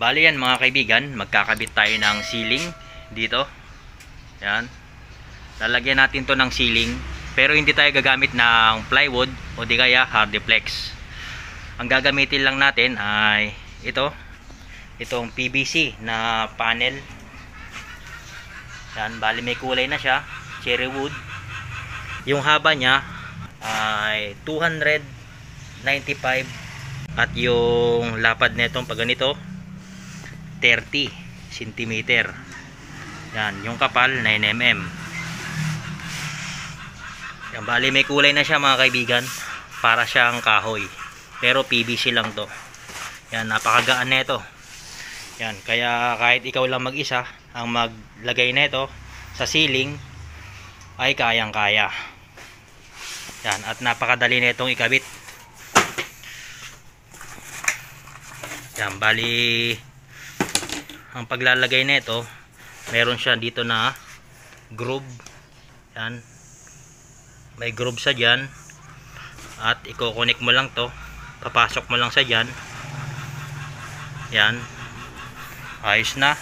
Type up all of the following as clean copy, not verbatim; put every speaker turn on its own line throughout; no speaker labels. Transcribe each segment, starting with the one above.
Bali yan mga kaibigan, magkakabit tayo ng ceiling dito. Yan. Lalagyan natin to ng ceiling, pero hindi tayo gagamit ng plywood o di kaya hardiplex. Ang gagamitin lang natin ay itong PVC na panel. Yan, bali may kulay na siya, cherry wood. Yung haba niya ay 295 at yung lapad nitong pag ganito 30 cm. Yan, yung kapal 9 mm. Yan, bali may kulay na siya mga kaibigan, para siyang kahoy, pero PVC lang to. Yan, napakagaan nito. Yan, kaya kahit ikaw lang mag-isa ang maglagay nito sa ceiling ay kayang-kaya. Yan, at napakadali nitong ikabit. Yan, bali ang paglalagay nito, meron siya dito na groove. Yan, may groove sa dyan, at i-connect mo lang to, papasok mo lang sa dyan. Yan, ayos na.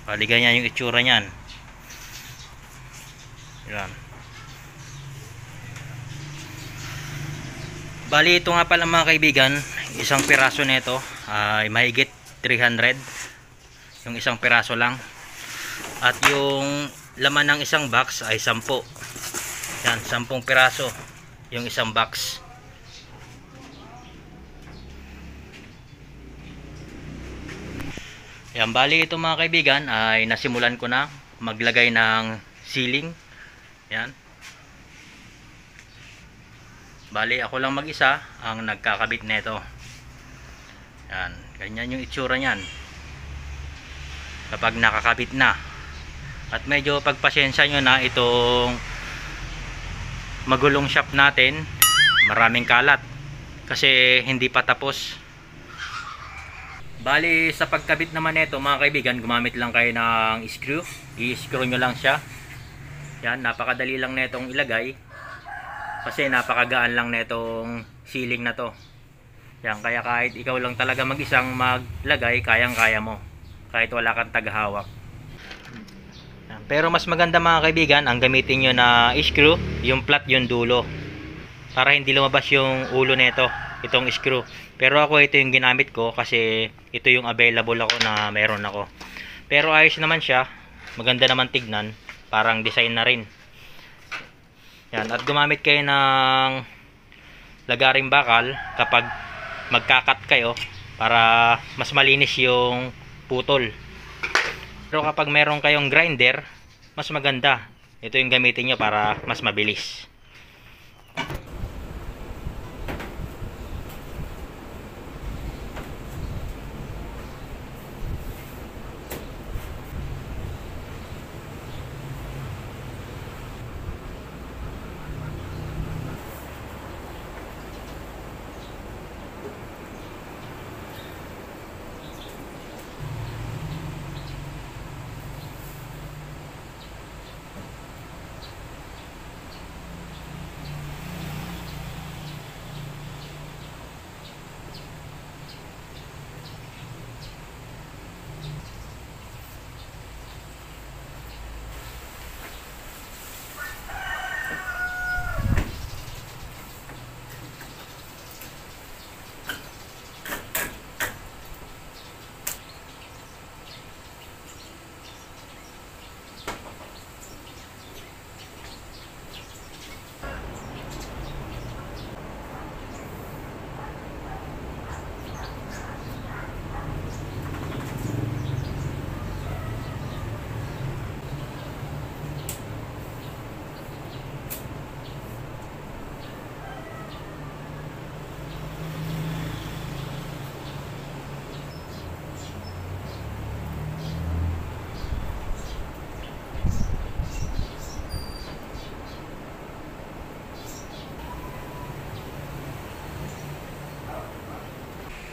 Bali ganyan yung itsura nyan. Yan. Bali ito nga pala mga kaibigan, isang piraso nito ay mahigit 300. Yung isang piraso lang. At yung laman ng isang box ay 10. Yan, 10 piraso yung isang box. Yan, bali ito mga kaibigan ay nasimulan ko na maglagay ng ceiling. Yan. Bali ako lang mag-isa ang nagkakabit nito. Yan, ganyan yung itsura niyan kapag nakakabit na. At medyo pagpasensya nyo na itong magulong shop natin, maraming kalat kasi hindi pa tapos. Bali sa pagkabit naman nito mga kaibigan, gumamit lang kayo ng screw. I-screw nyo lang siya. Yan, napakadali lang netong ilagay kasi napakagaan lang netong ceiling na to. Yan, kaya kahit ikaw lang talaga mag-isang maglagay, kayang-kaya mo kahit wala kang tagahawak. Yan, pero mas maganda mga kaibigan ang gamitin nyo na screw, yung flat yung dulo, para hindi lumabas yung ulo nito, itong screw. Pero ako ito yung ginamit ko kasi ito yung available ako na meron ako. Pero ayos naman siya, maganda naman tignan, parang design na rin. Yan, at gumamit kayo ng lagaring bakal kapag magkakat kayo para mas malinis yung putol. Pero kapag meron kayong grinder, mas maganda. Ito yung gamitin nyo para mas mabilis.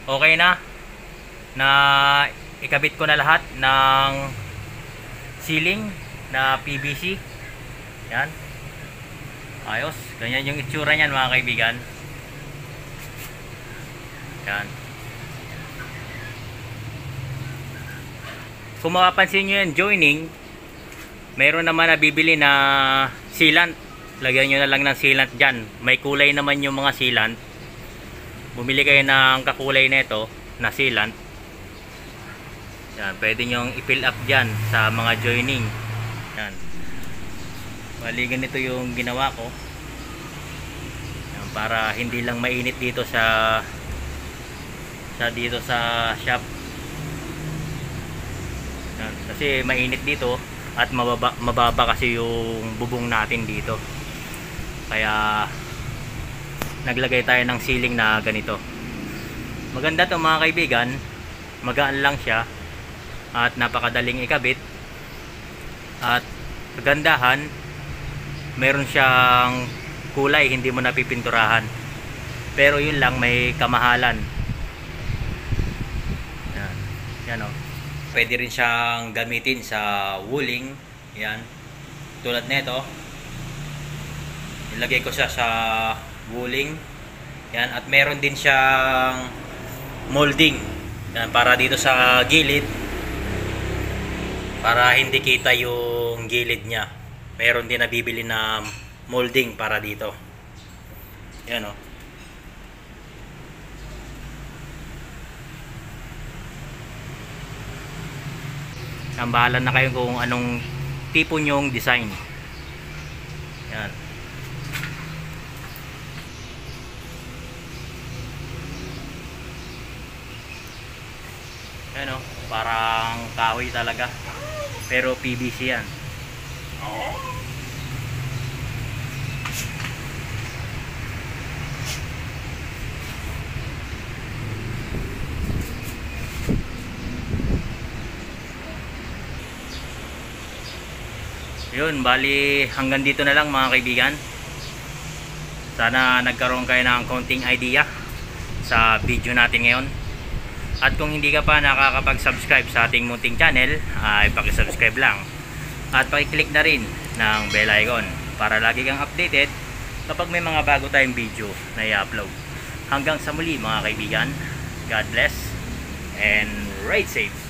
Okay na ikabit ko na lahat ng ceiling na PVC. Yan, ayos, ganyan yung itsura niyan mga kaibigan. Yan, kung mapapansin nyo yan, joining, mayroon naman nabibili na sealant. Lagyan nyo na lang ng sealant dyan. May kulay naman yung mga sealant. Bumili kayo ng kakulay nito na sealant. Yan, pwede nyo i-fill up dyan sa mga joining. Yan. Bali, ganito yung ginawa ko. Yan, para hindi lang mainit dito sa shop. Yan, kasi mainit dito at mababa kasi yung bubong natin dito. Kaya naglagay tayo ng ceiling na ganito. Maganda to mga kaibigan, magaan lang siya at napakadaling ikabit. At kagandahan, meron siyang kulay, hindi mo napipinturahan. Pero yun lang, may kamahalan. Yan, yan o. Pwede rin siyang gamitin sa wooling. Yan, tulad nito, ilagay ko siya sa wooling. Yan, at meron din siyang molding. Yan, para dito sa gilid, para hindi kita yung gilid niya. Meron din nabibili na molding para dito. Yan o. Bahala na kayo kung anong tipo nyong design. Yan. Ano, parang kahoy talaga. Pero PVC yan. Yun, bali hanggang dito na lang mga kaibigan. Sana nagkaroon kayo ng konting idea sa video natin ngayon. At kung hindi ka pa nakakapag-subscribe sa ating munting channel, ay paki-subscribe lang. At paki-click na rin ng bell icon para lagi kang updated kapag may mga bago tayong video na i-upload. Hanggang sa muli mga kaibigan, God bless and ride safe!